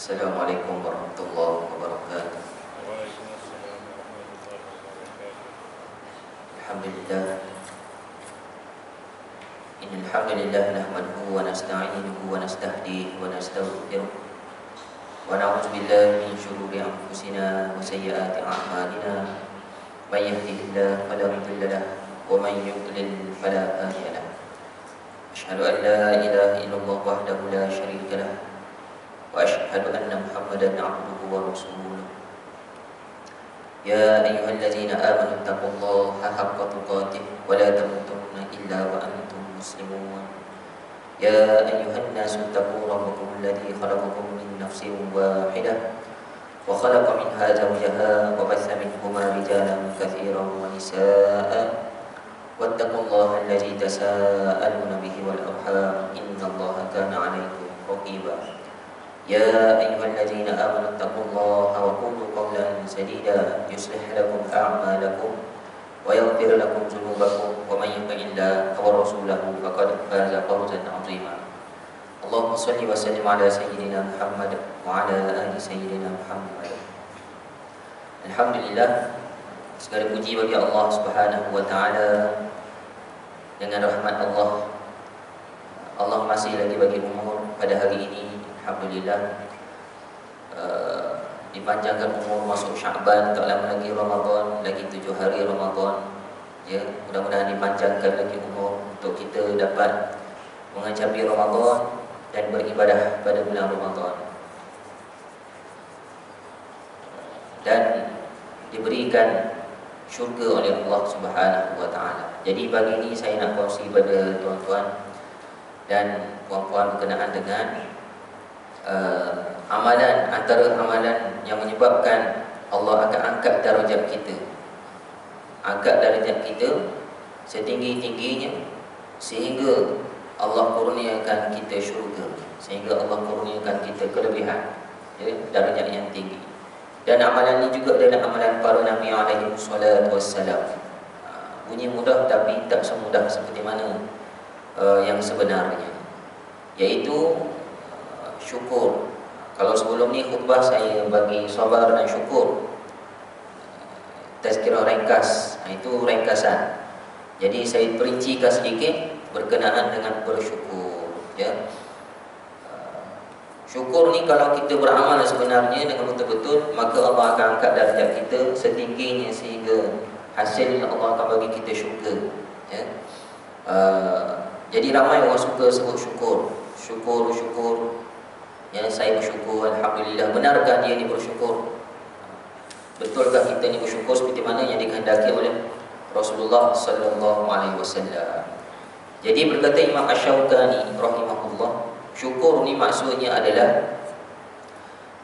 Assalamualaikum warahmatullahi wabarakatuh. Waalaikumsalam warahmatullahi wabarakatuh. Alhamdulillah. Innal hamdalillah nahmaduhu wa nasta'inuhu wa nastahdihi wa nastaghfiruh. Wa na'udzu billahi min shururi anfusina wa sayyiati a'malina. May yahdihillahu fala mudilla lahu wa may yudlil fala hadiya lahu. Asyhadu an la ilaha illallah wahdahu la syarika lahu wa asyhadu anna Muhammadan 'abduhu wa rasuluh. Ya ayyuhallazina amanu taqullaha haqqa tuqatih wa la tamutunna illa wa antum muslimun. Ya ayyuhan nasu taqu rabbakum alladzi khalaqakum min nafsin wahidah wa khalaqa minha zawjaha wa batha minhuma rijalan katsiran wa nisaa'a wattaqullaha alladzi tasaaluna bihi wal arham innallaha kana 'alaykum raqiba. يا أيها الذين آمنوا اتقوا الله وقولوا قولا سديدا يصلح لكم أعمالكم ويغفر لكم ذنوبكم ومن يطع الله ورسوله فقد فاز فوزا عظيما. اللهم صل وسلم على سيدنا محمد وعلى آل سيدنا محمد. Alhamdulillah, segala puji bagi Allah Subhanahu wa taala. Dengan rahmat Allah, Allah masih lagi bagi umur pada hari ini. Alhamdulillah, dipanjangkan umur masuk Syaban, tak lama lagi Ramadan, lagi 7 hari Ramadan. Ya, mudah-mudahan dipanjangkan lagi umur untuk kita dapat mencapai Ramadan dan beribadah pada bulan Ramadan. Dan diberikan syurga oleh Allah Subhanahu wa taala. Jadi pagi ini saya nak kongsi pada tuan-tuan dan puan-puan berkenaan dengan amalan, antara amalan yang menyebabkan Allah akan angkat darjat kita. Angkat darjat kita setinggi-tingginya sehingga Allah kurniakan kita syurga, sehingga Allah kurniakan kita kelebihan, ya, darjat yang tinggi. Dan amalan ini juga adalah amalan para Nabi alaihi salatu wassalam. Bunyi mudah tapi tak semudah seperti mana yang sebenarnya, iaitu syukur. Kalau sebelum ni khutbah saya bagi sabar dan syukur, tazkirah ringkas, itu ringkasan. Jadi saya perincikan sedikit berkenaan dengan bersyukur, ya. Syukur ni kalau kita beramal sebenarnya dengan betul-betul, maka Allah akan angkat darjat kita setingginya sehingga hasilnya Allah akan bagi kita syurga, ya. Jadi ramai orang suka sebut syukur. Syukur. Ya, saya bersyukur, alhamdulillah. Benarkah dia ni bersyukur? Betulkah kita ni bersyukur seperti mana yang dikehendaki oleh Rasulullah sallallahu alaihi wasallam? Jadi berkata Imam Asy-Syaukani rahimahullah, syukur ni maksudnya adalah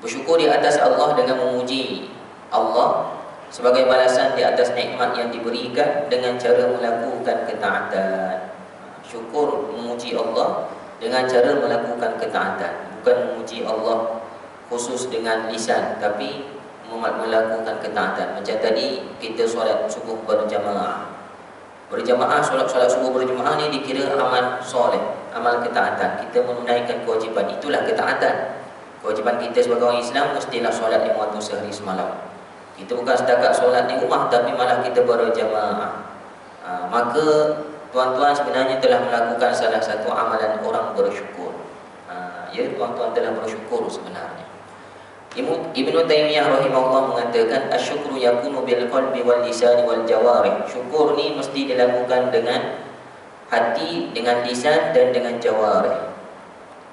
bersyukur di atas Allah dengan memuji Allah sebagai balasan di atas nikmat yang diberikan dengan cara melakukan ketaatan. Syukur memuji Allah dengan cara melakukan ketaatan, bukan memuji Allah khusus dengan lisan, tapi melakukan ketaatan. Macam tadi kita solat subuh berjamaah. Solat subuh berjamaah ni dikira amal soleh, amal ketaatan. Kita menunaikan kewajipan, itulah ketaatan. Kewajipan kita sebagai orang Islam mestilah solat 5 waktu sehari semalam. Kita bukan setakat solat di rumah, tapi malah kita berjamaah. Maka tuan-tuan sebenarnya telah melakukan salah satu amalan orang bersyukur. Ya, tuan-tuan telah bersyukur sebenarnya. Ibnu Taimiyah rahimahullah mengatakan asyukru yakunu bil qalbi wal lisan wal jawarih. Syukur ni mesti dilakukan dengan hati, dengan lisan dan dengan jawarih.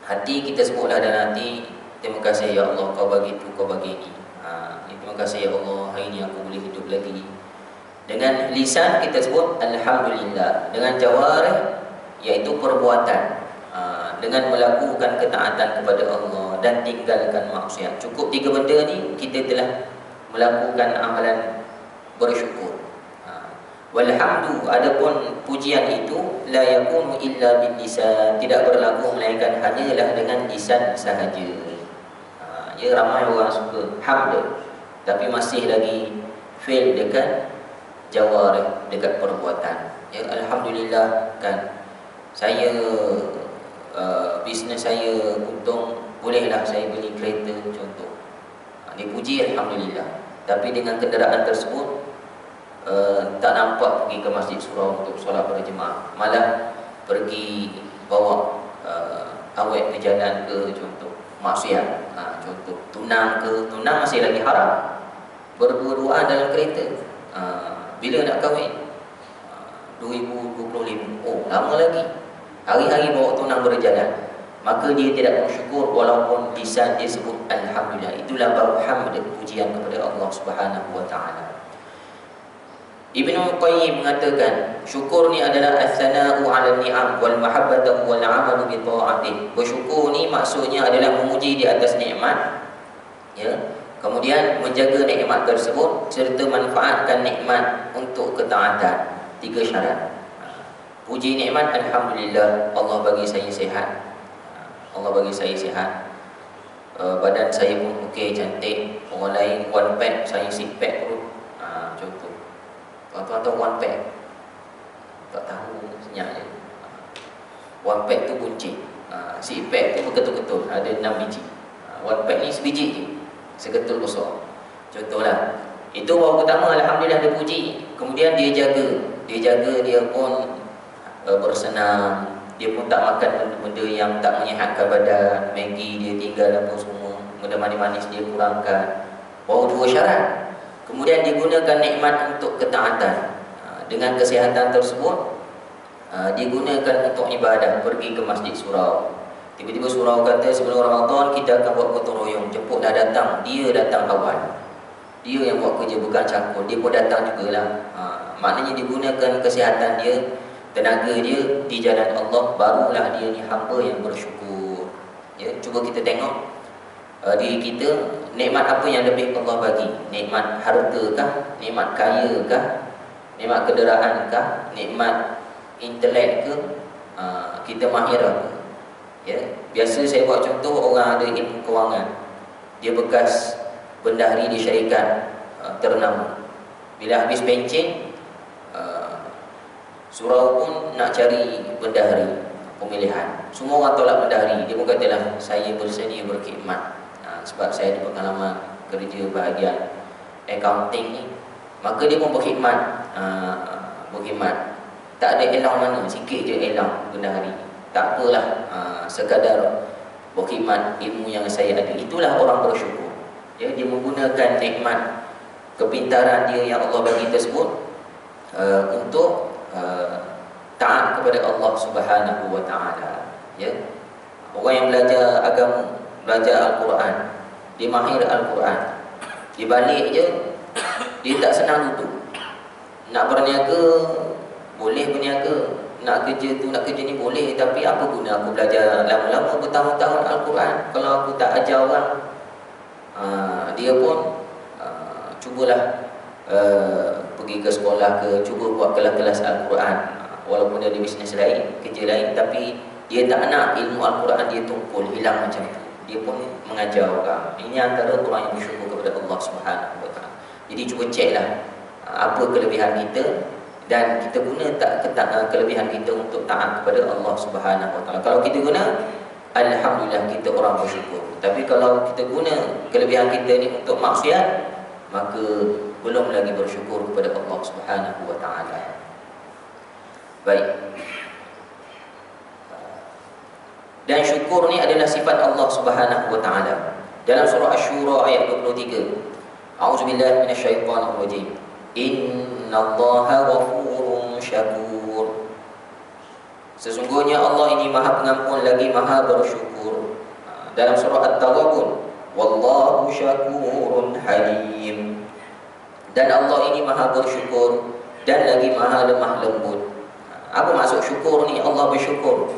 Hati kita sebutlah dalam hati, terima kasih ya Allah kau bagi tu, kau bagi ni. Terima kasih ya Allah hari ni aku boleh hidup lagi. Dengan lisan kita sebut alhamdulillah. Dengan jawarih iaitu perbuatan, dengan melakukan ketaatan kepada Allah dan tinggalkan maksiat. Cukup 3 benda ni kita telah melakukan amalan bersyukur. Walhamdu, adapun pujian itu la yakunu illa bil lisan, tidak berlaku melainkan hanyalah dengan lisan sahaja. Ya, ramai orang suka hamd tapi masih lagi fail dekat jawarih, dekat perbuatan. Ya, alhamdulillah kan saya bisnes saya untung bolehlah saya beli kereta contoh. Dipuji alhamdulillah. Tapi dengan kenderaan tersebut tak nampak pergi ke masjid surau untuk solat berjemaah, malah pergi bawa awet ke jalan ke contoh maksiat, contoh tunang masih lagi haram, berdua-duaan dalam kereta. Bila nak kahwin? 2025. Oh, lama lagi. Hari-hari bawa tunang berjalan. Maka dia tidak bersyukur walaupun lisan dia sebut alhamdulillah. Itulah baru hamd, pujian kepada Allah Subhanahu wa taala. Ibnu Qayyim mengatakan, syukur ni adalah as-sana'u 'ala ni'am wal mahabbatu wal 'amalu bi ta'atih. Bersyukur ni maksudnya adalah memuji di atas nikmat, ya. Kemudian menjaga nikmat tersebut serta manfaatkan nikmat untuk ketaatan. 3 syarat. Puji nikmat, alhamdulillah, Allah bagi saya sihat. Allah bagi saya sihat. Badan saya pun okey, cantik. Orang lain one pack, saya six pack perut. Contoh. Tuan-tuan tahu one pack? Tak tahu, senyap je. One pack tu buncit. Six pack tu berketul-ketul, ada 6 biji. One pack ni sebiji je, seketul besar. Contohlah. Itu bahawa pertama, alhamdulillah dia puji. Kemudian dia jaga. Dia pun bersenam. Dia pun tak makan benda-benda yang tak menyihatkan badan. Maggi dia tinggal apa semua. Benda manis-manis dia kurangkan. Baru 2 syarat. Kemudian digunakan nikmat untuk ketaatan. Dengan kesihatan tersebut, digunakan untuk ibadah. Pergi ke masjid surau. Tiba-tiba surau kata sebelum Ramadan kita akan buat gotong royong. Jemput dah datang. Dia datang awal. Dia yang buat kerja, bukan cangkul. Dia pun datang jugalah. Maknanya digunakan kesihatan dia, tenaga dia di jalan Allah. Barulah dia ni hamba yang bersyukur, ya. Cuba kita tengok diri kita, nikmat apa yang lebih Allah bagi? Nikmat harta kah? Nikmat kaya kah? Nikmat kenderaan kah? Nikmat intelek ke? Kita mahir apa? Ya. Biasa saya buat contoh, orang ada ilmu kewangan, dia bekas bendahari di syarikat ternama. Bila habis pencen, surau pun nak cari bendahari pemilihan. Semua orang tolak bendahari. Dia pun katalah, saya bersedia berkhidmat. Sebab saya ada pengalaman kerja bahagian accounting ni. Maka dia pun berkhidmat. Tak ada elang mana, sikit je elang bendahari. Tak apalah, sekadar berkhidmat ilmu yang saya ada. Itulah orang bersyukur, ya. Dia menggunakan nikmat kepintaran dia yang Allah bagi tersebut untuk taat kepada Allah Subhanahu wa taala, ya. Orang yang belajar agama, belajar Al-Quran, dia mahir Al-Quran, dia balik je, dia tak senang duduk. Nak berniaga, boleh berniaga. Nak kerja tu, nak kerja ni boleh. Tapi apa guna aku belajar lama-lama bertahun-tahun Al-Quran kalau aku tak ajar orang? Dia pun cubalah pergi ke sekolah ke, cuba buat kelas-kelas Al-Quran. Walaupun dia ada bisnes lain, kerja lain, tapi dia tak nak ilmu Al-Quran dia tumpul, hilang macam tu. Dia pun mengajar orang. Ini antara orang yang bersyukur kepada Allah Subhanahu wa taala. Jadi cuba ceklah apa kelebihan kita, dan kita guna tak kelebihan kita untuk taat kepada Allah Subhanahu wa taala. Kalau kita guna, alhamdulillah, kita orang bersyukur. Tapi kalau kita guna kelebihan kita ni untuk maksiat, maka belum lagi bersyukur kepada Allah Subhanahu wa taala. Baik. Dan syukur ni adalah sifat Allah Subhanahu wa taala. Dalam surah Asy-Syura ayat 23. A'udzubillahi minasyaitonir rajim. Innallaha ghafurun syakur. Sesungguhnya Allah ini Maha Pengampun lagi Maha Bersyukur. Dalam surah At-Taghabun, wallahu syakurun halim. Dan Allah ini Maha Bersyukur dan lagi Maha Lemah Lembut. Apa maksud syukur ni? Allah bersyukur.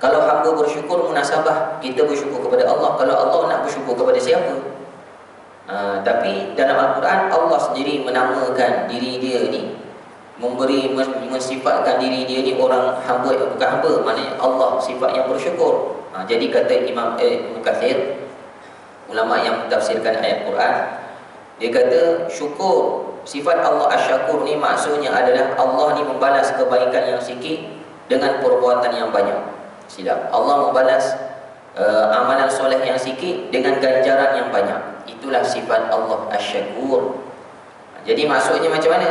Kalau hamba bersyukur, munasabah kita bersyukur kepada Allah. Kalau Allah nak bersyukur kepada siapa? Tapi dalam Al-Quran Allah sendiri menamakan diri dia ni, mensifatkan diri dia ni orang hamba, bukan hamba, maknanya Allah sifat yang bersyukur. Jadi kata Imam Ibn Katsir, ulama yang mentafsirkan ayat Quran, dia kata syukur, sifat Allah Asy-Syakur ni maksudnya adalah Allah ni membalas kebaikan yang sikit dengan perbuatan yang banyak. Silap, Allah membalas amalan soleh yang sikit dengan ganjaran yang banyak. Itulah sifat Allah Asy-Syakur. Jadi maksudnya macam mana?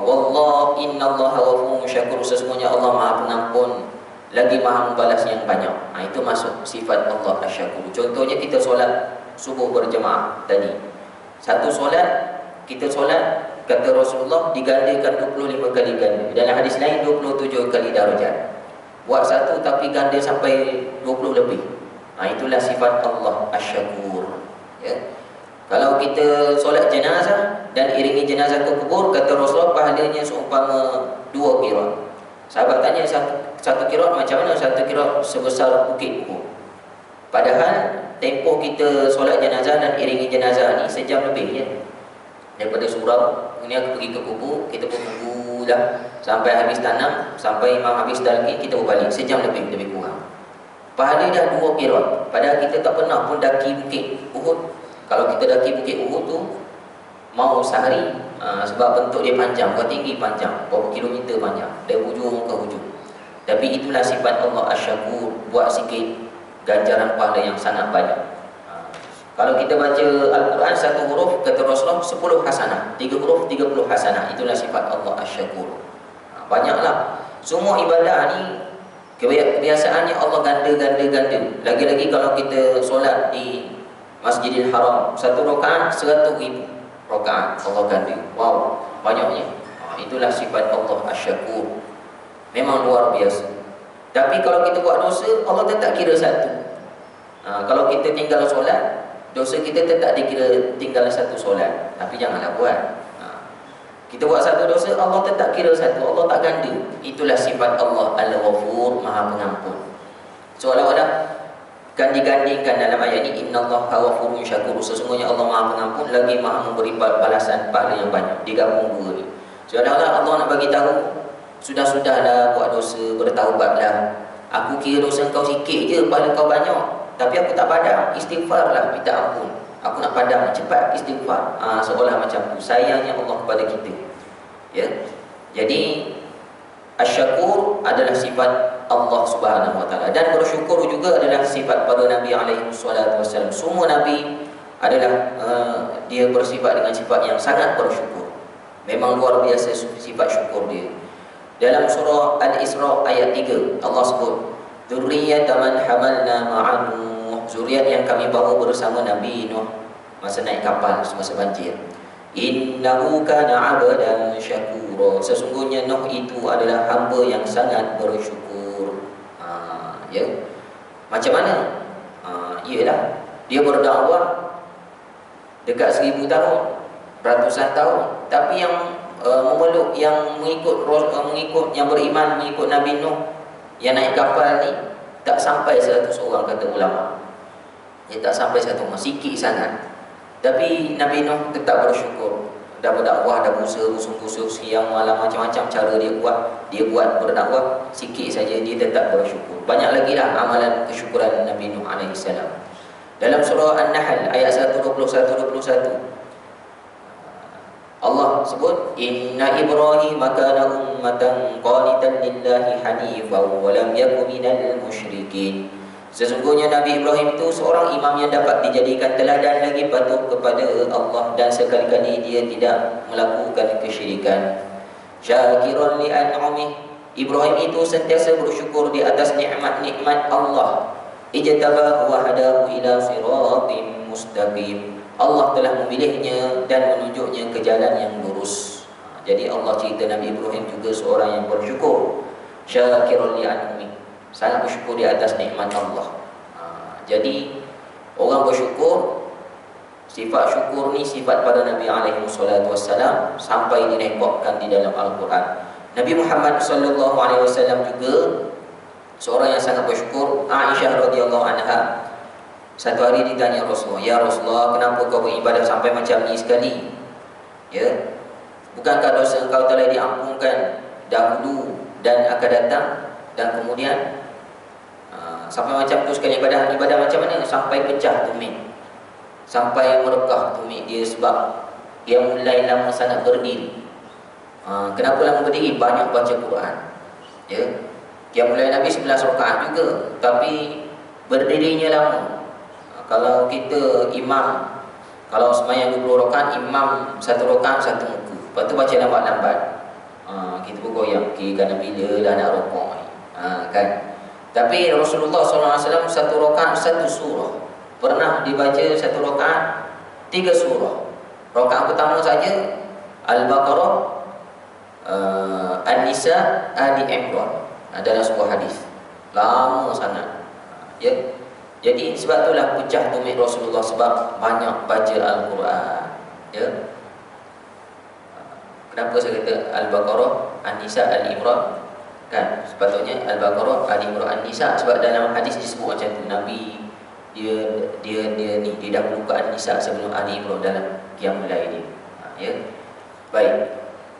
Wallah innallaha ghafurun syakur, sesungguhnya Allah Maha Pengampun lagi Maha membalas yang banyak. Itu maksud sifat Allah Asy-Syakur. Contohnya kita solat subuh berjemaah tadi. Satu solat, kita solat, kata Rasulullah, digandakan 25 kali ganda. Dalam hadis lain 27 kali darjat. Buat satu tapi ganda sampai 20 lebih. Itulah sifat Allah Asy-Syakur. Ya. Kalau kita solat jenazah dan iringi jenazah ke kubur, kata Rasulullah, pahalanya seumpama 2 qiraat. Sahabat tanya, satu qiraat macam mana? Satu qiraat sebesar bukit Uhud. Padahal tempoh kita solat jenazah dan iringi jenazah ni sejam lebih je. Daripada surau, kemudian pergi ke kubur, kita pun tunggulah sampai habis tanam, sampai imam habis talqin, kita berbalik. Sejam lebih kurang. Pahala dah 2 qiraat. Padahal kita tak pernah pun daki bukit Uhud. Kalau kita daki bukit Uhud tu mau sehari, sebab bentuk dia panjang, bukan tinggi, panjang, berapa kilometer panjang, dari hujung ke hujung. Tapi itulah sifat Allah Asy-Syakur, buat sikit ganjaran pahala yang sangat banyak. Kalau kita baca Al-Quran, satu huruf kata Rasulullah 10 hasanah, 3 huruf 30 hasanah. Itulah sifat Allah Asy-Syakur. Banyaklah. Semua ibadah ni kebiasaannya Allah ganda. Lagi-lagi kalau kita solat di Masjidil Haram, satu rakaat 100,000 rakaat Allah ganda. Wow, banyaknya. Itulah sifat Allah Asy-Syakur. Memang luar biasa. Tapi kalau kita buat dosa, Allah tetap kira satu. Kalau kita tinggal solat, dosa kita tetap dikira tinggal satu solat. Tapi janganlah buat. Kita buat satu dosa, Allah tetap kira satu. Allah tak ganda. Itulah sifat Allah Al-Ghafur, Maha Pengampun. Seolah-olah kan digandingkan dalam ayat ini, innallaha ghafurun syakur, sesungguhnya Allah Maha Pengampun lagi Maha memberi balasan pahala yang banyak. Digabung dua ni. Seolah-olah Allah nak bagi tahu, sudahlah buat dosa, bertaubatlah. Aku kira dosa kau sikit je, pahala kau banyak, tapi aku tak padam, istighfarlah, minta ampun. Aku nak padam, cepat istighfar. Seolah macam tu sayangnya Allah kepada kita. Ya. Jadi Asy-Syakur adalah sifat Allah Subhanahu wa taala, dan bersyukur juga adalah sifat para nabi alaihi salatu wasallam. Semua nabi adalah dia bersifat dengan sifat yang sangat bersyukur. Memang luar biasa sifat syukur dia. Dalam surah Al-Isra ayat 3 Allah sebut, dzurriyyatan man hamalna ma'a Nuh, zuriat yang kami bawa bersama Nabi Nuh masa naik kapal semasa banjir. Innahu kana 'abdan syakura, sesungguhnya Nuh itu adalah hamba yang sangat bersyukur. Ya. Macam mana? Ialah dia berdakwah dekat 1000 tahun, ratusan tahun, tapi yang memeluk, yang mengikut yang beriman mengikut Nabi Nuh yang naik kapal ni tak sampai 100 orang, kata ulama. Dia tak sampai 100 orang, sikit sangat. Tapi Nabi Nuh tetap bersyukur. Dah berdakwah, dah berusaha siang malam, macam-macam cara dia buat berdakwah, sikit saja dia tetap bersyukur. Banyak lagi lah amalan kesyukuran Nabi Nuh AS. Dalam surah An-Nahl ayat 121 Allah sebut, inna Ibrahim kana ummatan qanitan lillahi hanifan wa lam yakun minal musyrikin. Sesungguhnya Nabi Ibrahim itu seorang imam yang dapat dijadikan teladan lagi patuh kepada Allah, dan sekali-kali dia tidak melakukan kesyirikan. Syakiran li an'amih, Ibrahim itu sentiasa bersyukur di atas nikmat-nikmat Allah. Ijtabahu wa hadahu ila siratim mustaqim, Allah telah memilihnya dan menunjuknya ke jalan yang lurus. Jadi Allah cerita Nabi Ibrahim juga seorang yang bersyukur. Syakiran li an'amih, sangat bersyukur di atas nikmat Allah. Jadi orang bersyukur, sifat syukur ni sifat pada Nabi alaihi salatu wassalam sampai direkodkan di dalam Al-Quran. Nabi Muhammad sallallahu alaihi wasallam juga seorang yang sangat bersyukur. Aisyah radhiyallahu anha satu hari ditanya Rasulullah, ya Rasulullah, kenapa kau beribadah sampai macam ni sekali? Ya, bukankah dosa engkau telah diampunkan dahulu dan akan datang? Dan kemudian sampai macam tu sekali ibadah macam mana? Sampai pecah tumit, sampai merekah tumit dia sebab dia mulai lama sangat berdiri. Kenapa lama berdiri? Banyak baca Quran. Ya, dia mulai Nabi 11 rakaat juga, tapi berdirinya lama. Kalau kita imam, kalau sembahyang 20 rakaat, imam 1 rakaat 1 muka, lepas tu baca lambat-lambat. Kita pun goyang kiri kanan bila dah nak rukuk ni. Kan. Tapi Rasulullah SAW 1 rakaat 1 surah. Pernah dibaca 1 rakaat 3 surah. Rakaat pertama saja Al-Baqarah, An-Nisa, Ali Imran. Dalam sebuah hadis. Lama sangat. Ya. Jadi sebab itulah pecah tumit Rasulullah, sebab banyak baca Al-Quran. Ya. Kenapa saya kata Al-Baqarah, An-Nisa, Al-Imran? Kan sepatutnya Al-Baqarah, Al-Imran, An-Nisa, sebab dalam hadis disebut macam tu. Nabi dia dahulu ke An-Nisa sebelum Ali Imran dalam qiyamul lail dia. Ya. Baik.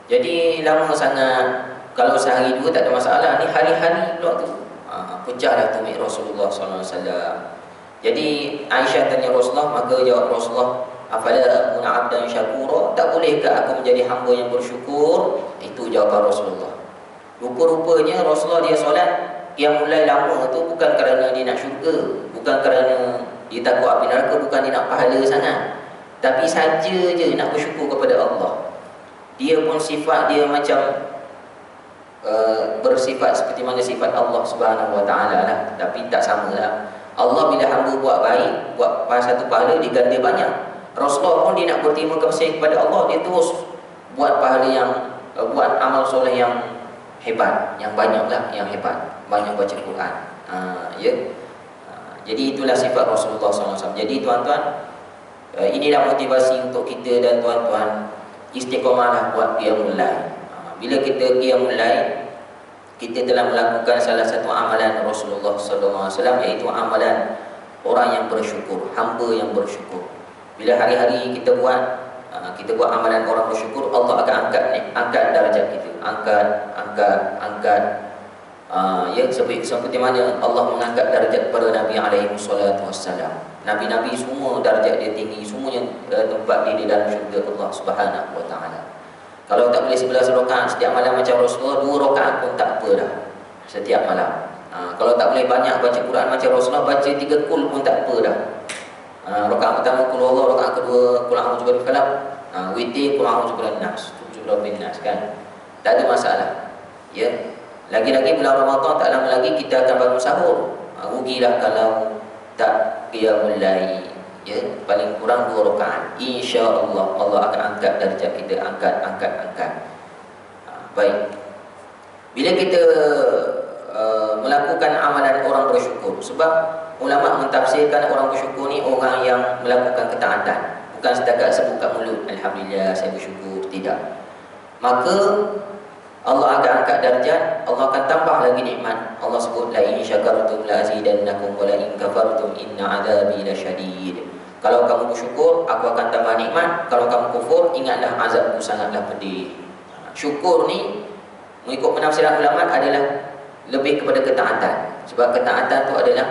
Jadi lama sangat. Kalau sehari 2 tak ada masalah. Ni hari-hari pula tu. Pecahlah tumit Rasulullah SAW. Jadi Aisyah tanya Rasulullah, maka jawab Rasulullah, afala akuna abdan syakura, tak bolehkah aku menjadi hamba yang bersyukur? Itu jawapan Rasulullah. Rupa-rupanya Rasulullah dia solat yang mulai lama tu bukan kerana dia nak syurga, bukan kerana dia takut api neraka, bukan dia nak pahala sangat, tapi saja je nak bersyukur kepada Allah. Dia pun sifat dia macam bersifat seperti mana sifat Allah Subhanahu Wa Taala lah, tapi tak samalah. Allah bila hamba buat baik, buat satu pahala, diganda banyak. Rasulullah pun dia nak berterima kasih kepada Allah, dia terus buat pahala yang buat amal soleh yang hebat, yang banyaklah, yang hebat, banyak baca Quran. Ya. Jadi itulah sifat Rasulullah SAW. Jadi tuan-tuan, inilah motivasi untuk kita dan tuan-tuan, istiqomahlah buat qiyamul lail. Bila kita qiyamul lail, kita telah melakukan salah satu amalan Rasulullah SAW, iaitu amalan orang yang bersyukur, hamba yang bersyukur. Bila hari-hari kita buat amalan orang bersyukur, Allah akan angkat darjat kita, angkat. Ya, seperti mana Allah mengangkat darjat para Nabi alaihi wassalatu wassalam. Nabi-nabi semua darjat dia tinggi, semuanya tempat dia di dalam syurga Allah Subhanahu Wa Taala. Kalau tak boleh 11 rakaat setiap malam macam Rasulullah, 2 rakaat pun tak apa dah setiap malam. Kalau tak boleh banyak baca Quran macam Rasulullah, baca 3 kul pun tak apa dah. Rakaat pertama qul huwallahu, rakaat kedua qul a'udzu birabbil falaq, witir qul a'udzu birabbin nas, birabbin nas, kan. Tak ada masalah. Ya. Lagi-lagi bulan Ramadan tak lama lagi kita akan bangun sahur. Rugilah kalau tak qiyamul lail. Ya, paling kurang 2 rakaat. Insya-Allah Allah akan angkat darjat kita, angkat. Baik. Bila kita melakukan amalan orang bersyukur, sebab ulama mentafsirkan orang bersyukur ni orang yang melakukan ketaatan, bukan setakat sebut kat mulut alhamdulillah saya bersyukur, tidak. Maka Allah akan angkat darjat, Allah akan tambah lagi nikmat. Allah sebut la in syakartum la azidannakum wa la in kafartum inna adzabi lasyadid. Kalau kamu bersyukur, aku akan tambah nikmat. Kalau kamu kufur, ingatlah azabku sangatlah pedih. Syukur ni mengikut penafsiran ulama adalah lebih kepada ketaatan. Sebab ketaatan tu adalah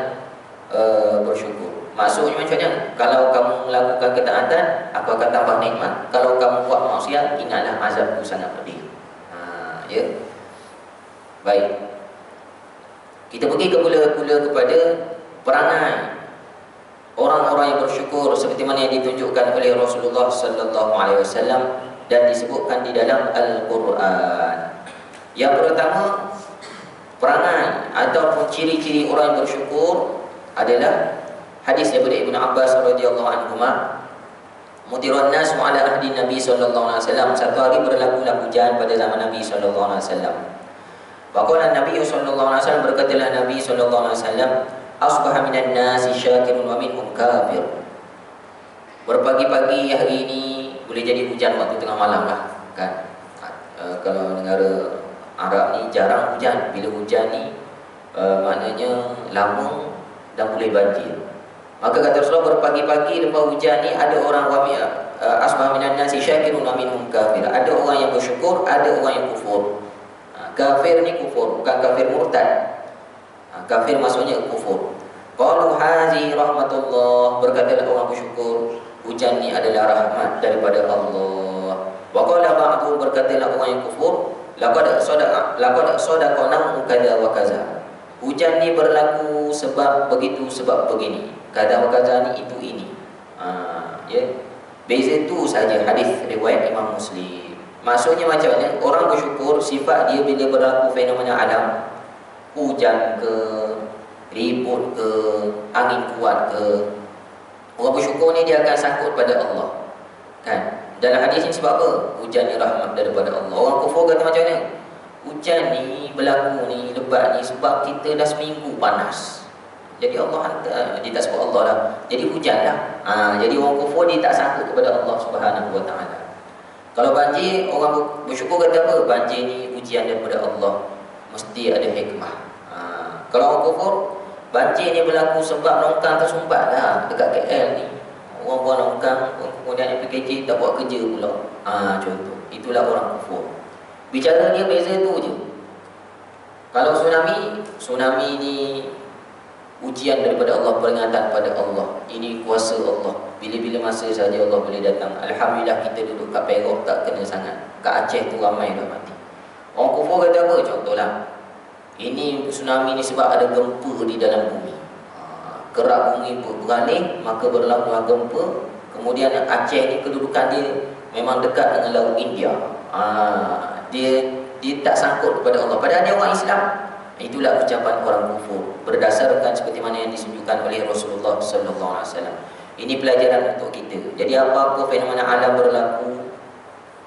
bersyukur. Maksudnya macamnya, kalau kamu melakukan ketaatan, aku akan tambah nikmat. Kalau kamu buat maksiat, ingatlah azabku sangat pedih. Ya. Baik. Kita pergi ke pula kepada perangai orang-orang yang bersyukur seperti mana yang ditunjukkan oleh Rasulullah sallallahu alaihi wasallam dan disebutkan di dalam Al-Quran. Yang pertama, perangai ataupun ciri-ciri orang yang bersyukur adalah hadis daripada Ibnu Abbas radhiyallahu anhuma, mutirun nas ala ahdi Nabi sallallahu alaihi wasallam. Satu hari berlakulah hujan pada zaman Nabi sallallahu alaihi wasallam. Faqala Nabi sallallahu alaihi wasallam, berkatalah Nabi sallallahu alaihi wasallam, asbaha minan nasi syakirun wa minhum kafir. Berpagi-pagi hari ini boleh jadi hujan waktu tengah malam lah, kan. Kalau negara Arab ni jarang hujan. Bila hujan ni maknanya lama dan boleh banjir. Maka kata Rasulullah, berpagi-pagi lepas hujan ni ada orang asbah minan nasi syakirun wa minhum kafir. Ada orang yang bersyukur, ada orang yang kufur. Kafir ni kufur, bukan kafir murtad. Kafir maksudnya kufur. Qalu hazi rahmatullah, berkatalah orang bersyukur, hujan ni adalah rahmat daripada Allah. Wa qala ba'du, berkatalah orang yang kufur, laqad sadaqana kadza wa kadza. Hujan ni berlaku sebab begitu, sebab begini. Kata-kata ni itu ini. Ya. Beza tu saja hadis riwayat Imam Muslim. Maksudnya macam mana? Orang bersyukur sifat dia bila berlaku fenomena alam, hujan ke, ribut ke, angin kuat ke, orang bersyukur ni dia akan sangkut pada Allah. Kan? Dalam hadis ni sebab apa? Hujan ni rahmat daripada Allah. Orang kufur kata macam mana? Hujan ni berlaku ni, lebat ni sebab kita dah seminggu panas. Jadi Allah hantar, dia tak sebut Allah lah. Jadi hujan lah. Jadi orang kufur dia tak sangkut kepada Allah Subhanahu Wa Taala. Kalau banjir, orang bersyukur kata apa? Banjir ni ujian daripada Allah, mesti ada hikmah. Kalau orang kufur, banjir ni berlaku sebab longkang tersumbat lah dekat KL ni. Orang buat longkang, kemudian PKJ tak buat kerja pula. Contoh, itulah orang kufur. Bicara dia beza tu je. Kalau tsunami ni ujian daripada Allah, peringatan pada Allah. Ini kuasa Allah. Bila-bila masa saja Allah boleh datang. Alhamdulillah kita duduk kat Perak tak kena sangat. Kat Aceh tu ramai dah mati. Orang kufur kata apa? Contohlah, ini tsunami ni sebab ada gempa di dalam bumi. Kerak bumi beralih, maka berlaku gempa. Kemudian Aceh ni kedudukan dia memang dekat dengan Laut India. Dia tak sangkut kepada Allah. Padahal dia orang Islam. Itulah ucapan orang kufur, berdasarkan seperti mana yang disunjukkan oleh Rasulullah sallallahu alaihi wasallam. Ini pelajaran untuk kita. Jadi apa-apa fenomena alam berlaku,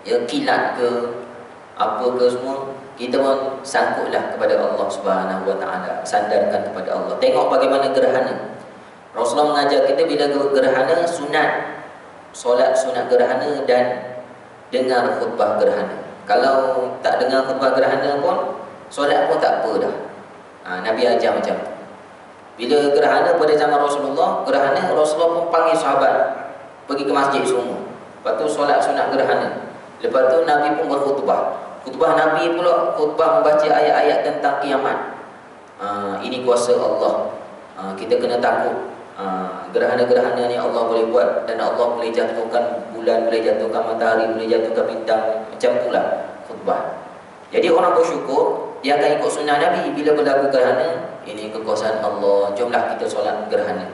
ya kilat ke, apa ke semua, kita pun sangkutlah kepada Allah Subhanahu Wa Taala, sandarkan kepada Allah. Tengok bagaimana gerhana. Rasulullah mengajar kita bila gerhana sunat, solat sunat gerhana dan dengar khutbah gerhana. Kalau tak dengar khutbah gerhana pun, solat pun tak apa dah. Nabi ajar macam tu. Bila gerhana pada zaman Rasulullah pun panggil sahabat pergi ke masjid semua. Lepas tu solat sunat gerhana. Lepas tu Nabi pun berkhutbah. Khutbah Nabi pula khutbah membaca ayat-ayat tentang kiamat. Ini kuasa Allah. Kita kena takut. Gerhana-gerhana ni Allah boleh buat, dan Allah boleh jatuhkan bulan, boleh jatuhkan matahari, boleh jatuhkan bintang. Macam itulah khutbah. Jadi orang bersyukur, dia akan ikut sunnah Nabi. Bila berlaku gerhana, ini kekuasaan Allah, jomlah kita solat gerhana.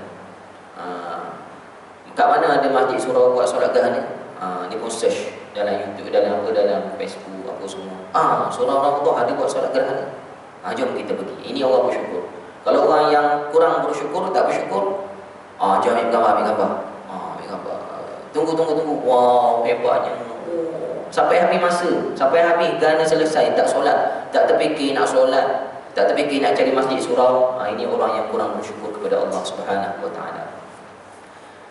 Kat mana ada masjid surau buat solat gerhana? Dia pun search dalam YouTube, dalam Facebook, apa semua. Surau Ramadan ada buat solat gerhana. Jom kita pergi. Ini orang bersyukur. Kalau orang yang kurang bersyukur, tak bersyukur, jom ambil gambar. Ambil gambar. Tunggu. Wow, hebatnya. Sampai habis masa, sampai habis gerhana selesai, tak solat, tak terfikir nak solat, tak terfikir nak cari masjid surau. Ini orang yang kurang bersyukur kepada Allah Subhanahu Wa Taala.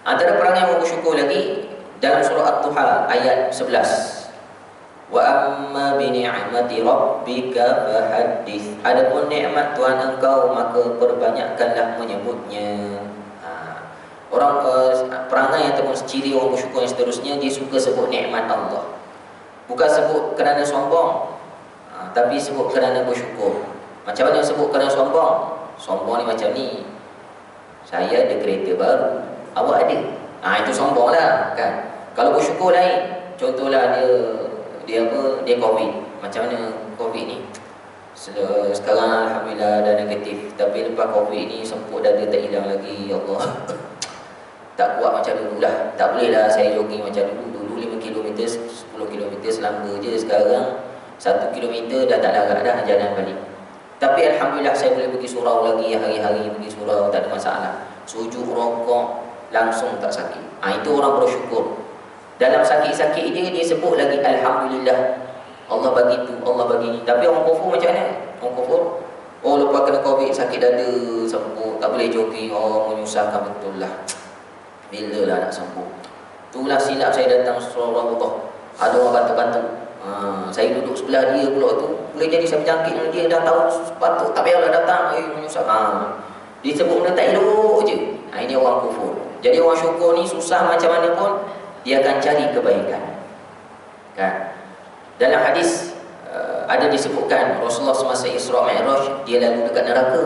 Antara perangai orang bersyukur lagi dalam surah At-Tuha ayat 11. Wa amma bi ni'mati rabbika fahaddits. Adapun nikmat Tuhan engkau, maka perbanyakkanlah menyebutnya. Orang perangai ataupun ciri orang bersyukur yang seterusnya, dia suka sebut nikmat Allah. Bukan sebut kerana sombong, tapi sebut kerana bersyukur. Macam mana sebut kerana sombong? Sombong ni macam ni, saya ada kereta baru, awak ada. Itu sombong lah kan. Kalau bersyukur lain. Contohlah dia COVID. Macam mana COVID ni? Sekarang Alhamdulillah dah negatif, tapi lepas COVID ni semput dada tak hilang lagi. Ya Allah. Tak kuat macam dulu lah. Tak boleh lah saya jogging macam dulu. 5 km, 10 km selamba je. Sekarang 1 km dah tak larat dah jalan balik. Tapi Alhamdulillah saya boleh pergi surau lagi. Hari-hari pergi surau, tak ada masalah. Sujud, rokok, langsung tak sakit. Itu orang bersyukur. Dalam sakit-sakit dia sebut lagi Alhamdulillah, Allah bagi tu, Allah bagi ni. Tapi orang kufur macam mana? Orang kufur, lepas kena COVID, sakit dada, sembuh, tak boleh jogging. Menyusahkan betul lah. Bila lah nak sembuh? Itulah silap saya datang surau Allah. Ada orang bantu-bantu. Saya duduk sebelah dia pula tu. Boleh jadi saya berjangkit dengan dia, dah tahu sepatut, tak payahlah datang. Menyusah. Dia sebut benda tak elok je. Ini orang kufur. Jadi orang syukur ni susah macam mana pun, dia akan cari kebaikan. Kan? Dalam hadis ada disebutkan Rasulullah semasa Isra Mi'raj, dia lalu dekat neraka.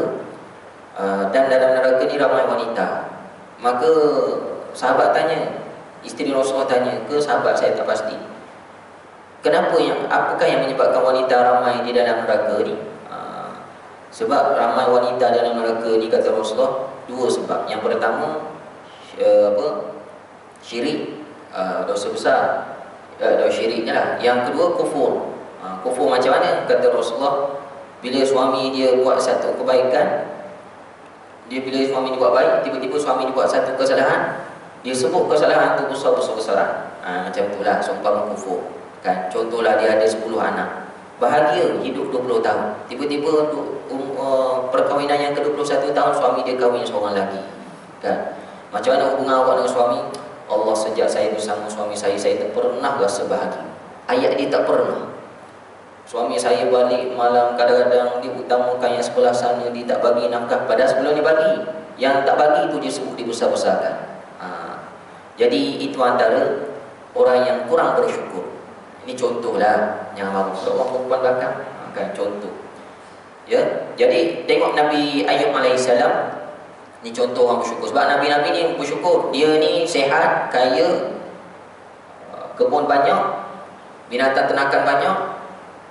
Dan dalam neraka ni ramai wanita. Maka sahabat tanya, isteri Rasulullah tanya ke sahabat, saya tak pasti, apakah yang menyebabkan wanita ramai di dalam neraka ni? Sebab ramai wanita dalam neraka ni kata Rasulullah, dua sebab. Yang pertama syirik, dosa besar, dosa syiriknya lah. Yang kedua kufur. Kufur macam mana? Kata Rasulullah, bila suami dia buat satu kebaikan, bila suami dia buat baik, tiba-tiba suami dia buat satu kesalahan, dia sebut kesalahan tu besar-besaran. Macam itulah seumpama kufur kan. Contohlah dia ada 10 anak, bahagia hidup 20 tahun, tiba-tiba perkahwinan yang ke-21 tahun suami dia kahwin seorang lagi kan. Macam mana hubungan awak dengan suami? Allah, sejak saya bersama suami saya tak pernah rasa bahagia. Ayat dia tak pernah. Suami saya balik malam, kadang-kadang dia utamakan yang sebelah sana, dia tak bagi nafkah. Padahal sebelum dia bagi, yang tak bagi itu dia sebut dibesar-besarkan. Jadi itu antara orang yang kurang bersyukur. Ini contohlah yang mahu orang perempuan belakang kan, contoh. Ya, jadi tengok Nabi Ayub alaihissalam. Ini contoh orang bersyukur. Sebab Nabi-Nabi ni bersyukur. Dia ni sehat, kaya, kebun banyak, binatang ternakan banyak,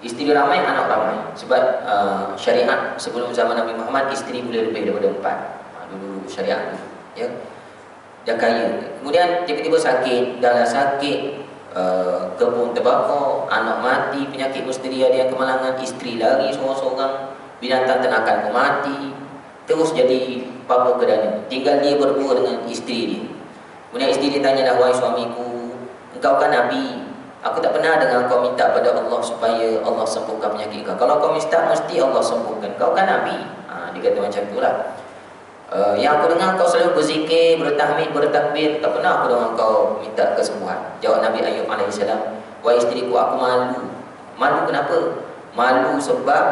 isteri ramai, anak ramai. Sebab syariat sebelum zaman Nabi Muhammad, isteri boleh lebih daripada 4. Dulu syariat tu, ya. Dia kaya. Kemudian tiba-tiba sakit. Dah sakit, kebun terbakar, anak mati, penyakit misteri, ada yang kemalangan, isteri lari seorang-seorang, binatang ternakan pun mati. Terus jadi papa kedana. Tinggal dia berdua dengan isteri dia. Kemudian isteri dia tanya dah, wahai suamiku, engkau kan Nabi, aku tak pernah dengar kau minta pada Allah supaya Allah sembuhkan penyakit kau. Kalau kau minta, mesti Allah sembuhkan. Kau kan Nabi. Dia kata macam itulah. Yang aku dengar kau selalu berzikir, bertahmid, bertakbir, tak pernah aku dengar kau minta kesembuhan. Jawab Nabi Ayub alaihissalam, wahai isteriku, aku malu. Malu kenapa? Malu sebab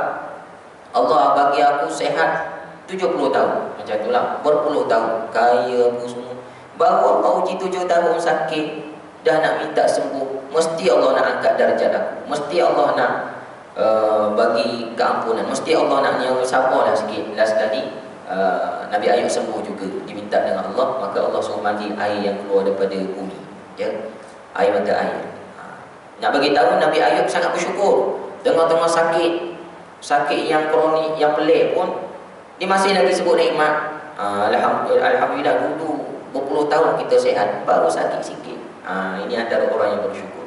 Allah bagi aku sehat 70 tahun. Macam itulah, berpuluh tahun, kaya apa semua. Baru aku uji 7 tahun sakit, dah nak minta sembuh, mesti Allah nak angkat darjat aku, mesti Allah nak bagi keampunan, mesti Allah nak yang sabarlah sikit. Last tadi Nabi Ayub sembuh juga, diminta dengan Allah, maka Allah suruh mandi air yang keluar daripada bumi, ya, air mata air. Nak bagi tahu Nabi Ayub sangat bersyukur. Tengah-tengah sakit yang kronik, yang pelik pun, dia masih lagi sebut nikmat. Alhamdulillah, dulu berpuluh tahun kita sehat, baru sakit sikit. Ini antara orang yang bersyukur.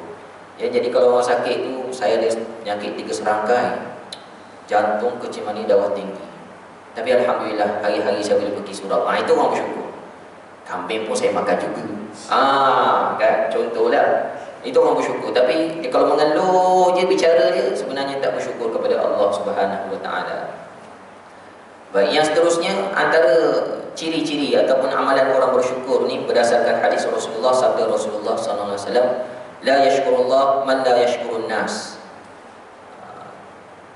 Ya, jadi kalau orang sakit tu, saya ada penyakit 3 serangkai, jantung, kecil manis, darah tinggi. Tapi alhamdulillah, hari-hari saya boleh pergi surau. Itu orang bersyukur. Kambing pun saya makan juga. Kan, contohlah. Itu orang bersyukur. Tapi dia kalau mengeluh je, bicara je, sebenarnya tak bersyukur kepada Allah Subhanahu Wa Taala. Baik, yang seterusnya antara ciri-ciri ataupun amalan orang bersyukur ni berdasarkan hadis Rasulullah, sabda Rasulullah sallallahu alaihi wasallam, la yashkurullah man la yashkurun nas.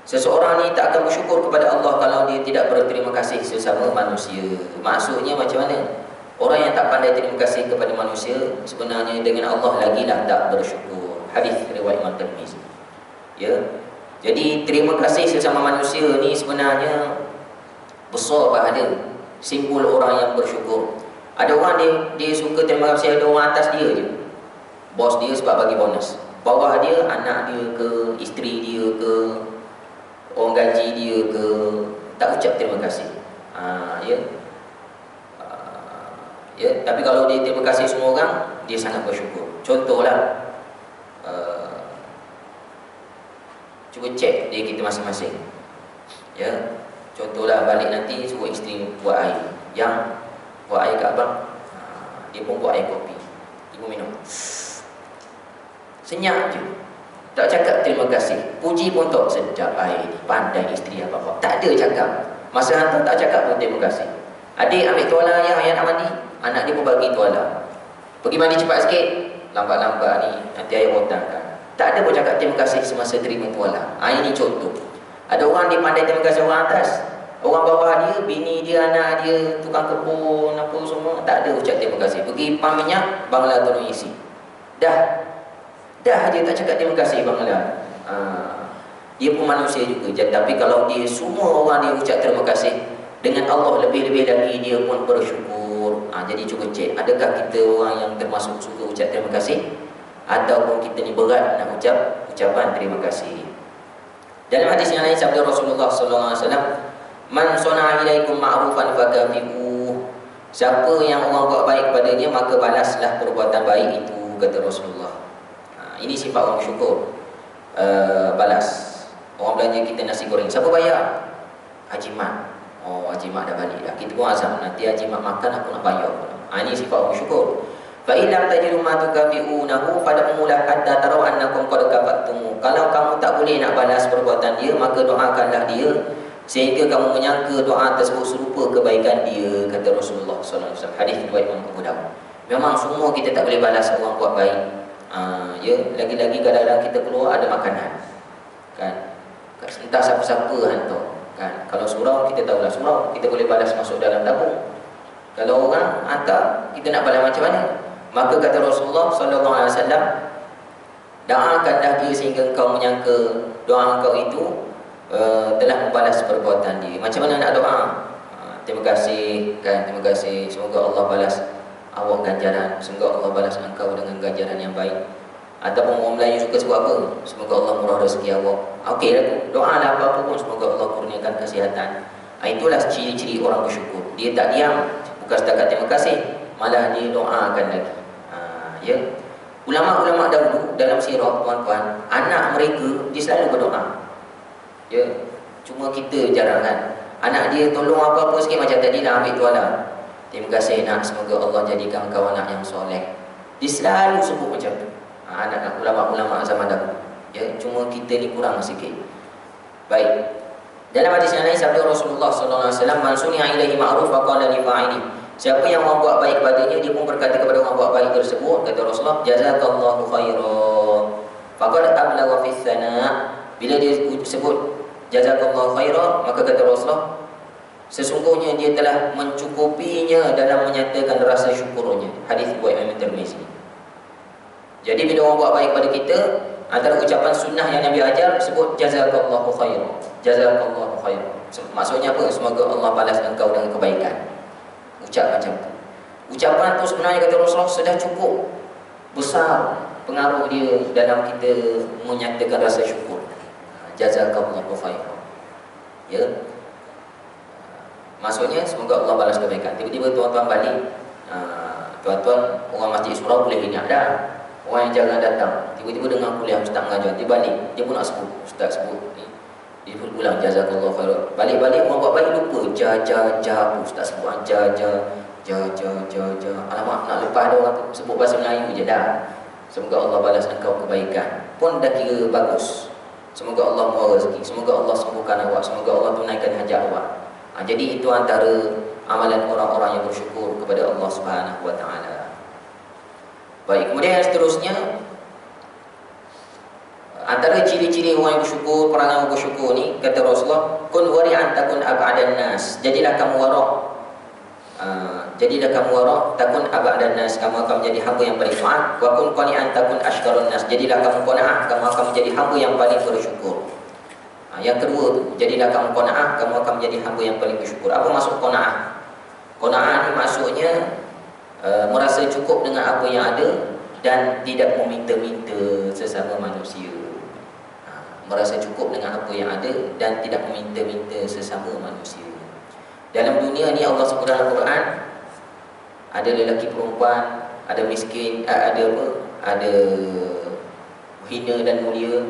Seseorang ni tak akan bersyukur kepada Allah kalau dia tidak berterima kasih sesama manusia. Maksudnya macam mana? Orang yang tak pandai terima kasih kepada manusia, sebenarnya dengan Allah lagilah tak bersyukur. Hadis riwayat Imam Tirmizi. Ya. Jadi terima kasih sesama manusia ni sebenarnya besar pahala, simbol orang yang bersyukur. Ada orang dia suka terima kasih ada orang atas dia je. Bos dia sebab bagi bonus. Bawah dia, anak dia ke, isteri dia ke, orang gaji dia ke, tak ucap terima kasih. Ya. Ya, tapi kalau dia terima kasih semua orang, dia sangat bersyukur. Contohlah, cuba cek diri kita masing-masing. Ya. Contohlah, balik nanti suruh isteri buat air. Yang buat air kat abang, dia pun buat air kopi, ibu minum. Senyap je, tak cakap terima kasih, puji pun tak, sedap air ni, pandai isteri apa-apa, tak ada cakap. Masa hantar tak cakap pun terima kasih. Adik ambil tuala ayah nak mandi, anak dia pun bagi tuala. Pergi mandi cepat sikit, lambat-lambat ni nanti ayah rotangkan. Tak ada pun cakap terima kasih semasa terima tuala. Ini contoh. Ada orang dia pandai terima kasih orang atas, orang bawah dia, bini dia, anak dia, tukang kebun, apa semua, tak ada ucap terima kasih. Pergi pam minyak, bangla tolong isi. Dah aja tak cakap terima kasih bangla. Dia pun manusia juga. Tapi kalau dia semua orang dia ucap terima kasih, dengan Allah lebih-lebih lagi dia pun bersyukur. Jadi cuba cek, adakah kita orang yang termasuk suka ucap terima kasih, ataupun kita ni berat nak ucapan terima kasih. Dalam hadis yang lain sabda Rasulullah sallallahu alaihi wasallam, Man sana'a ilaikum ma'rufan fakafi'uh. Siapa yang orang buat baik kepadanya, maka balaslah perbuatan baik itu, kata Rasulullah. Ini sifat orang syukur. Balas. Orang belanja kita nasi goreng, siapa bayar? Haji Mat. Oh, Haji Mat dah balik dah. Kita pun azam, nanti Haji Mat makan aku nak bayar. Ini sifat orang syukur. Fa in lam tajidu ma tukafi'unahu fad'ulah hatta taraw annakum qad kafattum. Kalau kamu tak boleh nak balas perbuatan dia, maka doakanlah dia sehingga kamu menyangka doa tersebut serupa kebaikan dia, kata Rasulullah sallallahu alaihi wasallam. Hadis riwayat Imam Abu Dawud. Memang semua kita tak boleh balas orang buat baik. Ya, lagi-lagi kadang-kadang kita keluar ada makanan. Kan? Entah siapa-siapa hantar. Kan? Kalau surau kita tahulah surau, kita boleh balas masuk dalam tabung. Kalau orang hantar, kita nak balas macam mana? Maka kata Rasulullah sallallahu alaihi wasallam, doakanlah dia sehingga engkau menyangka doa engkau itu telah membalas perbuatan dia. Macam mana nak doa? Terima kasih, kan? Terima kasih. Semoga Allah balas awak ganjaran. Semoga Allah balas engkau dengan ganjaran yang baik. Ataupun orang Melayu suka sebut apa? Semoga Allah murah rezeki awak. Okey lah tu. Doa lah apa-apa pun, semoga Allah kurniakan kesihatan. Itulah ciri-ciri orang bersyukur. Dia tak diam, bukan setakat terima kasih, malah dia doakan lagi. Ya. Ulama-ulama dahulu dalam sirah, tuan-tuan, anak mereka dia selalu berdoa. Ya. Cuma kita jarang kan. Anak dia tolong apa-apa sikit macam tadi lah, ambil tuala. Terima kasih nak, semoga Allah jadikan kau anak yang soleh. Dia selalu sebut macam tu. Anak-anak ulama-ulama zaman dahulu. Ya, cuma kita ni kurang sikit. Baik. Dalam hadis yang lain sabda Rasulullah sallallahu alaihi wasallam, "Man suni'a ilaihi ma'ruf faqala li fa'ili." Siapa yang orang buat baik padanya, dia pun berkata kepada orang buat baik tersebut, kata Rasulullah, "Jazakallahu khairan." Faqad ablagha fi tsana'. Bila dia sebut jazakallahu khairan, maka kata Rasulullah, sesungguhnya dia telah mencukupinya dalam menyatakan rasa syukurnya. Hadis riwayat Imam Tirmizi. Jadi bila orang buat baik pada kita, antara ucapan sunnah yang Nabi ajar sebut jazakallahu khairan. Jazakallahu khairan. Maksudnya apa? Semoga Allah balas engkau dengan kebaikan. Ucap macam tu. Ucapan tu sebenarnya kata Rasulullah sudah cukup besar pengaruh dia dalam kita menyatakan rasa syukur. Jazakallahu khairan. Ya. Maksudnya semoga Allah balas kebaikan. Tiba-tiba tuan-tuan balik, tuan-tuan orang masjid surau boleh ingat dah. Orang yang jarang datang, tiba-tiba dengar kuliah ustaz mengajar, dia balik, dia pun nak sebut, ustaz sebut ni. Dia pun ulang jazakallahu khairan. Balik-balik orang buat baik lupa ustaz sebut alamak, nak lepas ada orang sebut bahasa Melayu je dah. Semoga Allah balas engkau kebaikan. Pun dah kira bagus. Semoga Allah murah rezeki, semoga Allah sembuhkan awak, semoga Allah tunaikan hajat awak. Jadi itu antara amalan orang-orang yang bersyukur kepada Allah Subhanahu wa taala. Baik, kemudian yang seterusnya, antara ciri-ciri orang yang bersyukur, perangai orang bersyukur ni, kata Rasulullah, kun wari'an takun ab'adan nas. Jadilah kamu warak. Takun ab'adan nas, kamu akan menjadi hamba yang paling taat. Wa kun qani'an takun ashkarun nas. Jadilah kamu qanaah, kamu akan menjadi hamba yang paling bersyukur. Yang kedua tu, jadilah kamu qanaah, kamu akan menjadi hamba yang paling bersyukur. Apa maksud qanaah? Qanaah ni maksudnya merasa cukup dengan apa yang ada dan tidak meminta-minta sesama manusia. Merasa cukup dengan apa yang ada dan tidak meminta-minta sesama manusia. Dalam dunia ni Allah sebut dalam Quran, ada lelaki perempuan, ada miskin, ada hina dan mulia.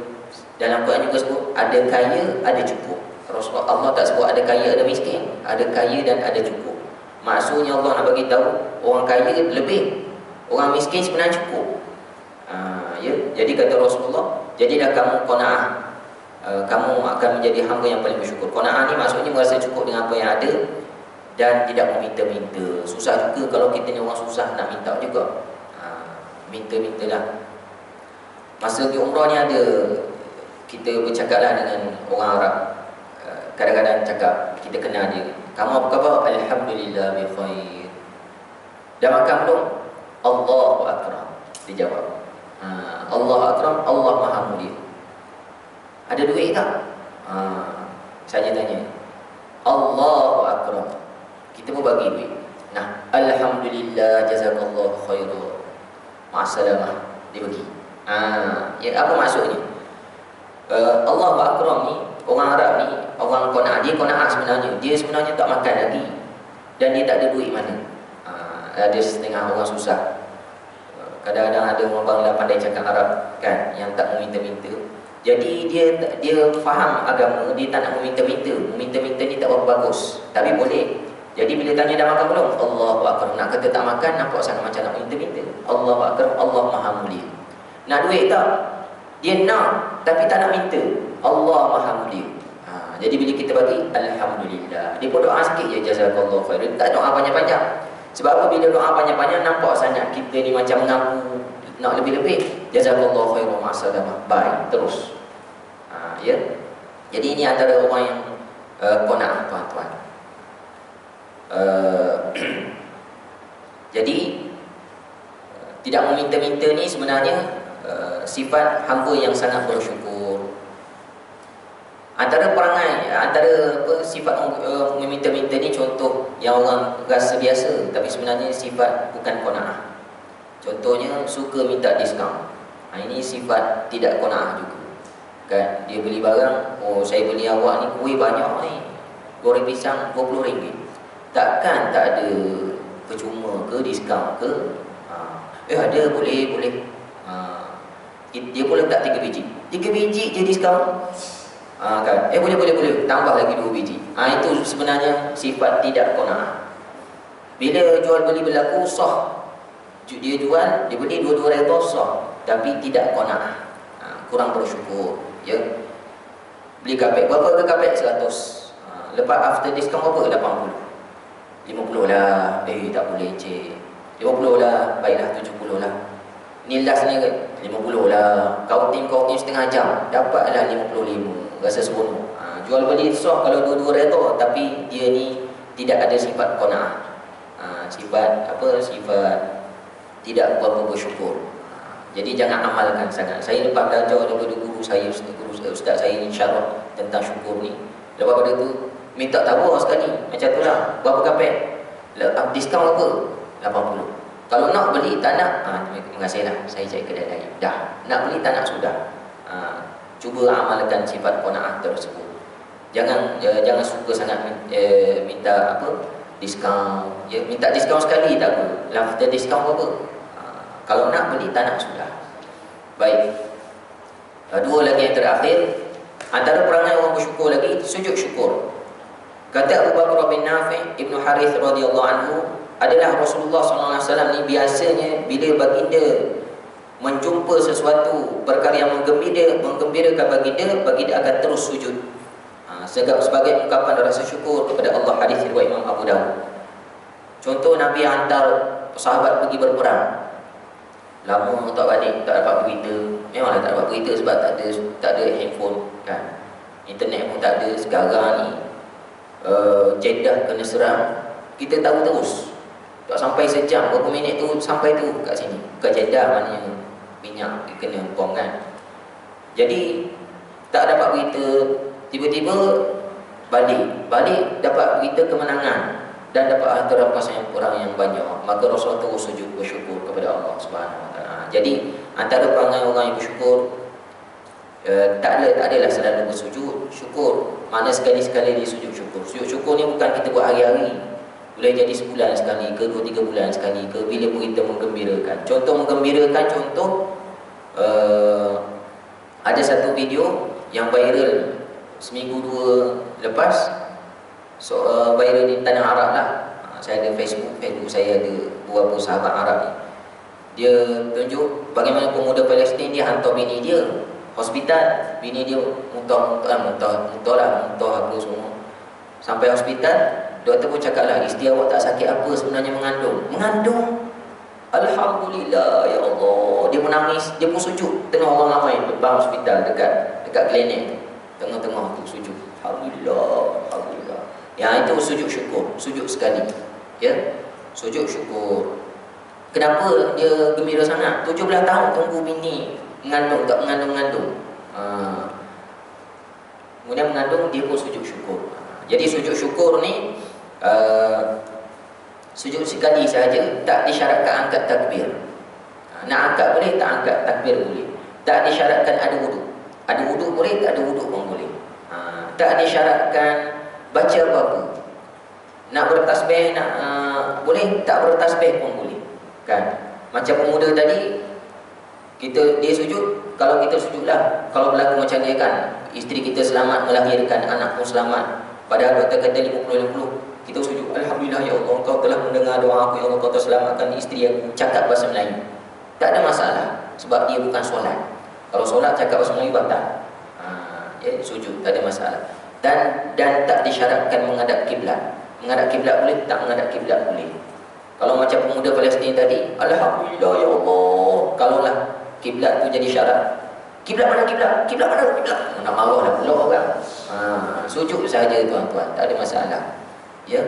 Dalam Quran juga sebut ada kaya, ada cukup. Rasulullah Allah tak sebut ada kaya, ada miskin, ada kaya dan ada cukup. Maksudnya Allah nak bagi tahu orang kaya lebih, orang miskin sebenarnya cukup. Ya, jadi kata Rasulullah, jadilah kamu qanaah, kamu akan menjadi hamba yang paling bersyukur. Qanaah ni maksudnya merasa cukup dengan apa yang ada dan tidak meminta-minta. Susah juga kalau kita ni orang susah nak minta juga. Minta-mintalah. Masa pergi umrah ni ada, kita bercakaplah dengan orang Arab. Kadang-kadang cakap, kita kenal dia. Kamu apa khabar? Alhamdulillah bi khair. Dah makan belum? Allahu akram. Dia jawab. Allah akram, Allah maha mulia. Ada duit tak? Saya tanya. Allahu akram. Kita pun bagi duit. Nah, alhamdulillah jazakallahu khairan. Ma'assalamah. Dia bagi. Ya, apa maksudnya? Allahu akram ni Orang Arab ni, orang qanaah, dia qanaah sebenarnya. Dia sebenarnya tak makan lagi. Dan dia tak ada duit mana. Ada setengah orang susah. Kadang-kadang ada orang bangla pandai cakap Arab kan, yang tak meminta-minta. Jadi dia faham agama, dia tak nak meminta-minta. Meminta-minta ni tak berapa bagus, tapi boleh. Jadi bila tanya dah makan belum? Allahu Akbar. Nak kata tak makan, nampak sangat macam nak minta-minta. Allahu Akbar, Allah Maha Mulia. Nak duit tak? Dia nak, tapi tak nak minta. Allah Maha Mulia. Jadi bila kita bagi, Alhamdulillah. Dia pun doa sikit je, jazakallahu khairan. Tak doa banyak-banyak. Sebab apa? Bila doa banyak-banyak, nampak sangat kita ni macam mengaku nak lebih-lebih. Jazakallahu khairan ma'asalamah. Baik, terus. Ya. Jadi ini antara orang yang qanaah, tuan-tuan. Jadi tidak meminta-minta ni sebenarnya sifat hamba yang sangat bersyukur. Antara perangai, sifat meminta-minta ni, contoh yang orang rasa biasa tapi sebenarnya sifat bukan qanaah. Contohnya suka minta diskaun. Ini sifat tidak qanaah juga. Kan, dia beli barang, oh saya beli awak ni kuih banyak ni, goreng pisang RM20. Takkan tak ada percuma ke, diskaun ke? Ada, boleh. Dia boleh tak 3 biji? 3 biji je diskaun. Kan? Boleh. Tambah lagi 2 biji. Itu sebenarnya sifat tidak qanaah. Bila jual beli berlaku sah. Dia jual, dia beli dua-dua redha sah, tapi tidak qanaah. Kurang bersyukur, ya. Beli kapek, berapa ke kapek? 100. Lepas after discount berapa? 80. 50 lah. Tak boleh cik. 50 lah. Baiklah 70 lah. Ni last ni 50 lah. Kauting setengah jam, dapatlah 55. Rasa seronok. Jual beli sah kalau dua-dua redha, tapi dia ni tidak ada sifat qanaah. Sifat tidak berapa bersyukur. Jadi jangan amalkan sangat. Saya lepas belajar daripada guru saya, ustaz saya insya-Allah tentang syukur ni. Lepas pada tu minta tawar sekali. Macam tu lah. Berapa kapek? Diskaun apa? 80. Kalau nak beli tak nak, terima kasihlah, saya cari kedai lain. Dah. Nak beli tak nak sudah. Cuba amalkan sifat qanaah tersebut. Jangan suka sangat minta diskaun. Ya, minta diskaun sekali tak apa. After diskaun apa? Kalau nak beli tak nak sudah. Baik. Dua lagi yang terakhir, antara perangai orang bersyukur lagi, sujud syukur. Kata Abu Bakar bin Nafi' Ibnu Harith radhiyallahu anhu, adalah Rasulullah SAW ni biasanya bila baginda menjumpa sesuatu perkara yang menggembirakan baginda akan terus sujud. Sebagai ungkapan rasa syukur kepada Allah. Hadis riwayat Imam Abu Dawud. Contoh, Nabi hantar sahabat pergi berperang. Lama tak balik, tak dapat berita. Memanglah tak dapat berita sebab tak ada handphone kan. Internet pun tak ada. Sekarang ni Jeddah kena serang, kita tahu terus. Tak sampai sejam, berapa minit tu sampai tu kat sini. Kat Jeddah maknanya minyak kena bom kan. Jadi tak dapat berita, tiba-tiba balik dapat berita kemenangan dan dapat harta rampasan orang yang banyak. Maka Rasulullah terus sujud bersyukur kepada Allah Subhanahu Wa Taala. Jadi antara perangai orang yang bersyukur, tak adalah selalu bersujud syukur. Mana sekali-sekali dia sujud syukur. Sujud syukur ni bukan kita buat hari-hari. Boleh jadi sebulan sekali ke 2-3 bulan sekali ke, bila berita menggembirakan. Contoh menggembirakan, ada satu video yang viral seminggu 2 lepas, viral di tanah Arab lah. Saya ada Facebook saya ada beberapa sahabat Arab ni. Dia tunjuk bagaimana pemuda Palestin, dia hantar bini dia hospital. Bini dia muntah apa semua. Sampai hospital, doktor pun cakap lah, isteri awak tak sakit apa sebenarnya, mengandung. Alhamdulillah, ya Allah. Dia menangis, dia pun sujud. Tengah orang ramai depan hospital, dekat klinik tu. Tengah-tengah tu sujud. Alhamdulillah. Ya, itu sujud syukur. Sujud sekali. Ya, sujud syukur. Kenapa dia gembira sangat? 17 tahun tunggu bini mengandung, tak mengandung. Kemudian mengandung, dia pun sujud syukur. Jadi sujud syukur ni sujud sekali saja, tak disyaratkan angkat takbir. Nak angkat boleh, tak angkat takbir boleh. Tak disyaratkan ada wuduk. Ada wuduk boleh, tak ada wuduk pun boleh. Tak disyaratkan baca apa-apa. Nak bertasbih, boleh, tak bertasbih pun boleh. Kan? Macam pemuda tadi, dia sujud, kalau kita sujudlah. Kalau berlaku macam dia kan, isteri kita selamat melahirkan, anak pun selamat, padahal doktor kata 50-50, kita sujud, Alhamdulillah ya Allah, Engkau telah mendengar doa aku, ya Allah, Kau telah selamatkan isteri aku, cakap bahasa Melayu. Tak ada masalah, sebab dia bukan solat. Kalau solat cakap bahasa Melayu batal. Sujud, tak ada masalah. Dan tak disyaratkan menghadap kiblat. Menghadap kiblat boleh, tak menghadap kiblat boleh. Kalau macam pemuda Palestin tadi, Alhamdulillah ya Allah, kalaulah kiblat tu jadi syarat, kiblat mana kiblat? Kiblat mana kiblat? Nak marahlah pula orang. Sujud saja tuan-tuan, tak ada masalah. Ya.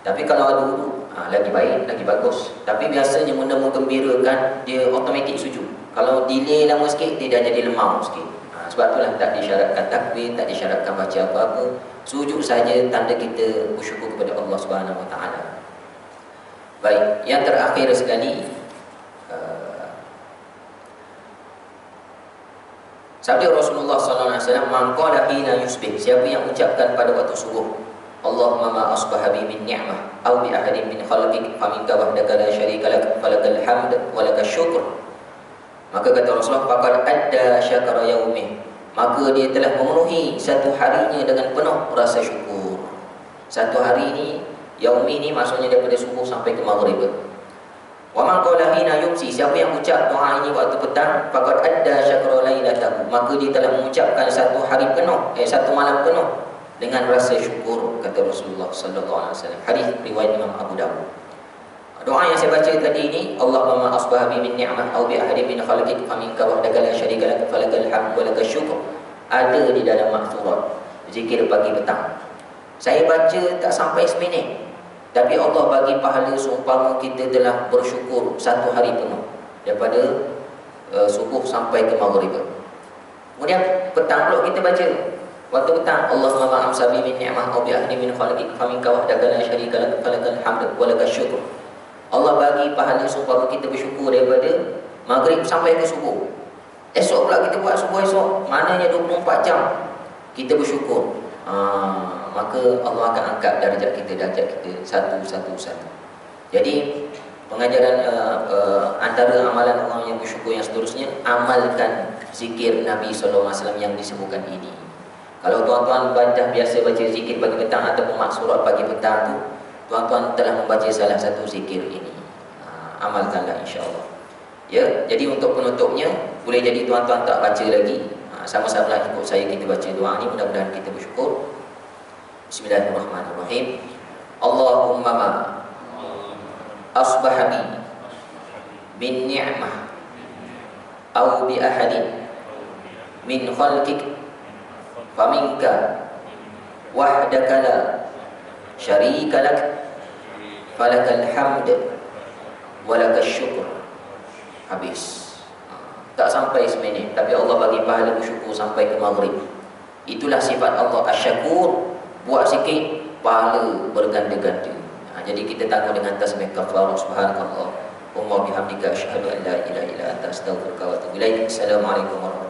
Tapi kalau ada wudu, lagi baik, lagi bagus. Tapi biasanya benda menggembirakan, dia automatik sujud. Kalau delay lama sikit, dia dah jadi lemah sikit. Sebab itulah tak disyaratkan takbir, tak disyaratkan baca apa-apa. Sujud saja tanda kita bersyukur kepada Allah Subhanahu Wa Taala. Baik, yang terakhir sekali, sabda Rasulullah sallallahu alaihi wasallam, "Man qala hina yusbih", siapa yang ucapkan pada waktu subuh, Allahumma ma asbaha bi min ni'mah aw bi ahadin min khalqik faminka wahdaka la syarika lak falakal hamd wa lakal syukr. Maka kata Rasulullah, faqad adda syakara yaumih, maka dia telah memenuhi satu harinya dengan penuh rasa syukur. Satu hari ini, yaumi ni maksudnya daripada subuh sampai ke maghrib. Wa man qala hina yumsi, siapa yang ucap doa ini waktu petang, faqad adda syakra lailatahu, maka dia telah mengucapkan satu hari penuh, satu malam penuh dengan rasa syukur, kata Rasulullah sallallahu alaihi wasallam. Hadis riwayat Imam Abu Dawud. Doa yang saya baca tadi ini, Allahumma asbaha bi min ni'mah aw bi ahadin min khalqik faminka wahdaka la syarika lak falakal hamd wa lakal syukr, ada di dalam maksurat zikir pagi petang. Saya baca tak sampai seminit, tapi Allah bagi pahala seumpama kita telah bersyukur satu hari penuh, daripada subuh sampai ke maghrib. Kemudian petang pula kita baca, waktu petang, Allahumma amsa bi min ni'mah aw bi ahadin min khalqik faminka wahdaka la syarika lak falakal hamd wa lakal syukr. Allah bagi pahala seumpama kita bersyukur daripada maghrib sampai ke subuh. Esok pula kita buat subuh esok, maknanya 24 jam kita bersyukur. Maka Allah akan angkat darjat kita satu. Jadi pengajaran antara amalan orang yang bersyukur yang seterusnya, amalkan zikir Nabi SAW yang disebutkan ini. Kalau tuan-tuan biasa baca zikir pagi petang ataupun maksurat pagi petang tu, tuan-tuan telah membaca salah satu zikir ini. Amalkanlah insya-Allah. Ya, jadi untuk penutupnya, boleh jadi tuan-tuan tak baca lagi. Sama-sama lah ikut saya kita baca doa ni, mudah-mudahan kita bersyukur. Bismillahirrahmanirrahim. Allahumma ma asbaha bi min ni'mah aw bi ahadin min khalqik faminka wahdaka la syarika lak falakal hamd walakal syukur. Habis. Tak sampai seminit, tapi Allah bagi pahala bersyukur sampai ke maghrib. Itulah sifat Allah asy-syakur. Buat sikit, pahala berganda-ganda. Jadi kita tangguh dengan tasbih kafarah, subhanallah wa bihamdika asyhadu an la ilaha illa anta astaghfiruka wa atubu ilaik. Assalamualaikum warahmatullahi wabarakatuh.